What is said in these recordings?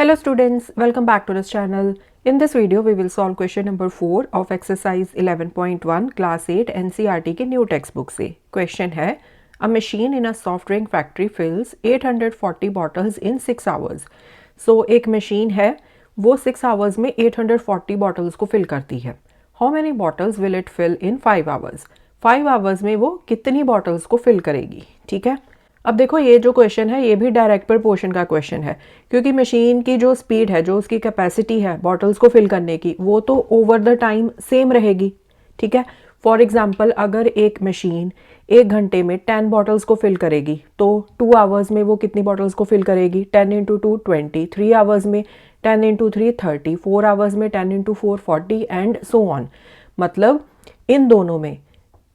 Hello students, welcome back to this channel. In this video we will solve question number 4 of exercise 11.1 class 8 NCERT की new text book से. Question है a machine in a soft drink factory fills 840 bottles in 6 hours. So एक machine है वो 6 hours में 840 bottles को fill करती है. How many bottles will it fill in 5 hours? 5 hours में वो कितनी bottles को fill करेगी. ठीक है. अब देखो ये जो क्वेश्चन है ये भी डायरेक्ट प्रपोर्शन का क्वेश्चन है क्योंकि मशीन की जो स्पीड है जो उसकी कैपेसिटी है बॉटल्स को फिल करने की वो तो ओवर द टाइम सेम रहेगी. ठीक है. फॉर एग्जांपल अगर एक मशीन 1 घंटे में 10 बॉटल्स को फिल करेगी तो 2 आवर्स में वो कितनी बॉटल्स को फिल करेगी. 10 इंटू 2 20, 3 आवर्स में 10 इंटू 3 30, 4 आवर्स में 10 इंटू 4 40 एंड सो ऑन. मतलब इन दोनों में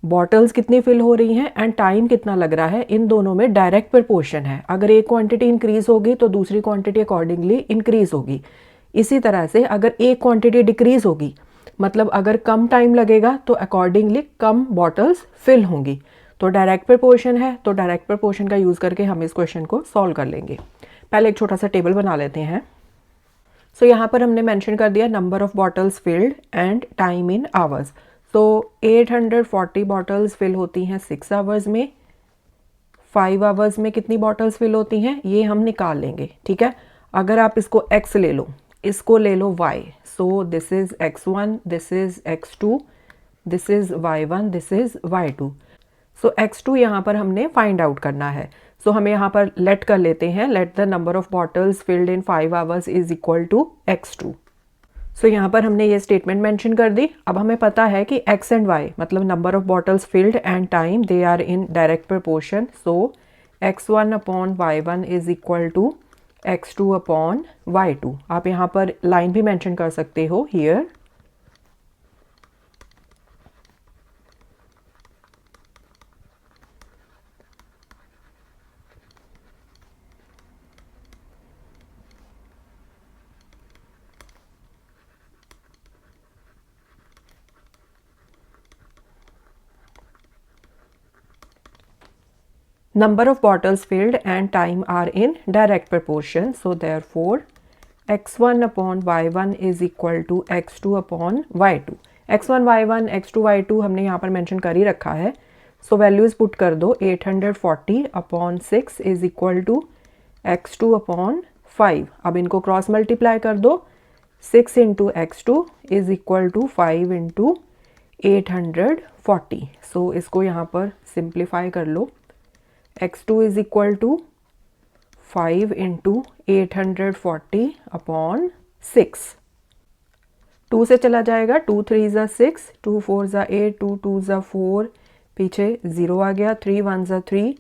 बॉटल्स कितनी फिल हो रही हैं एंड टाइम कितना लग रहा है इन दोनों में डायरेक्ट प्रपोर्शन है. अगर एक क्वांटिटी इंक्रीज होगी तो दूसरी क्वांटिटी अकॉर्डिंगली इंक्रीज होगी. इसी तरह से अगर एक क्वांटिटी डिक्रीज होगी मतलब अगर कम टाइम लगेगा तो अकॉर्डिंगली कम बॉटल्स फिल होंगी. तो डायरेक्ट प्रपोर्शन है तो डायरेक्ट प्रपोर्शन का यूज़ करके हम इस क्वेश्चन को सॉल्व कर लेंगे. पहले एक छोटा सा टेबल बना लेते हैं. सो यहाँ पर हमने मेंशन कर दिया number of bottles filled and time in hours. तो 840 बॉटल्स फिल होती हैं 6 आवर्स में. 5 आवर्स में कितनी बॉटल्स फिल होती हैं ये हम निकाल लेंगे. ठीक है. अगर आप इसको x ले लो इसको ले लो y. So this is x1, this is x2, this is y1, this is y2. So x2 यहाँ पर हमने फाइंड आउट करना है. सो हमें यहाँ पर लेट कर लेते हैं let the number of bottles filled in 5 hours is equal to x2. So यहाँ पर हमने ये स्टेटमेंट मेंशन कर दी. अब हमें पता है कि x एंड y मतलब number of bottles filled and time they are in direct proportion. So x1 upon y1 is equal to x2 upon y2. आप यहाँ पर लाइन भी मेंशन कर सकते हो here. Number of bottles filled and time are in direct proportion. So therefore x1 upon y1 is equal to x2 upon y2. x1 y1 x2 y2 हमने यहाँ पर मेंशन कर ही रखा है. सो वैल्यूज़ पुट कर दो. 840 upon 6 is equal to x2 upon 5. अब इनको क्रॉस मल्टीप्लाई कर दो. 6 into x2 is equal to 5 into 840. So इसको यहाँ पर सिंप्लीफाई कर लो. x2 is equal to 5 into 840 upon 6. 2 से चला जाएगा. 2 3 ज़ा 6, 2 4 ज़ा 8, 2 2 ज़ा 4, पीछे 0 आ गया. 3 1 ज़ा 3,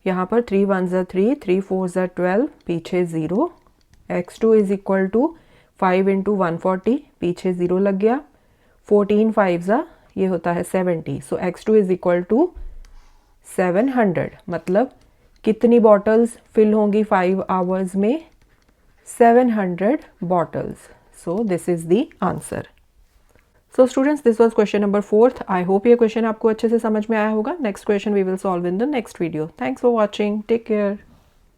यहाँ पर 3 1 ज़ा 3, 3 4 ज़ा 12, पीछे 0. x2 is equal to 5 into 140, पीछे 0 लग गया. 14 5 ज़ा ये होता है 70. सो x2 is equal to 700. मतलब कितनी बॉटल्स फिल होंगी 5 आवर्स में. 700 bottles. So this is the answer. So students this was question number 4. I hope ये क्वेश्चन आपको अच्छे से समझ में आया होगा. Next question we will solve in the next video. Thanks for watching. Take care.